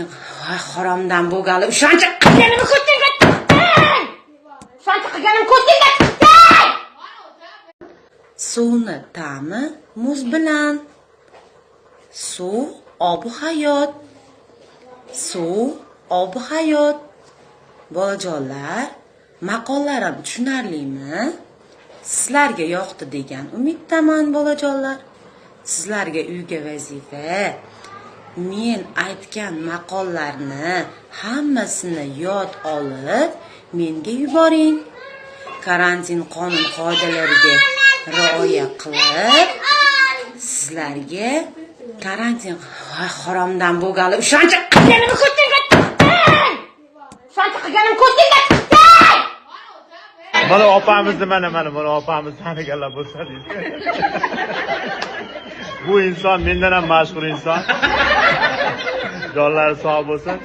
Voy haromdan bo'lgali, o'shancha qilganimni ko'rdingmi? O'shancha qilganimni ko'rdingmi? Suvni ta'mi muz bilan. Suv obi hayot. Suv obi hayot. Bolajonlar, maqollarim tushunarlimi? Sizlarga yoqdi degan umiddaman bolajonlar. Sizlarga uyga vazifa. Men aytgan maqollarni hammasini yod olib, menga yuboring. Karantin qonun qoidalariga rioya qilib, sizlarga karantin haromdan bo'lgali, o'shancha qilganimni ko'rdingmi? O'shancha qilganimni ko'rdingmi? Mana opamizni mana opamiz taniganlar bo'lsa deydi. Bu inson mendan ham mashhur inson. Jonlari sog' bo'lsin.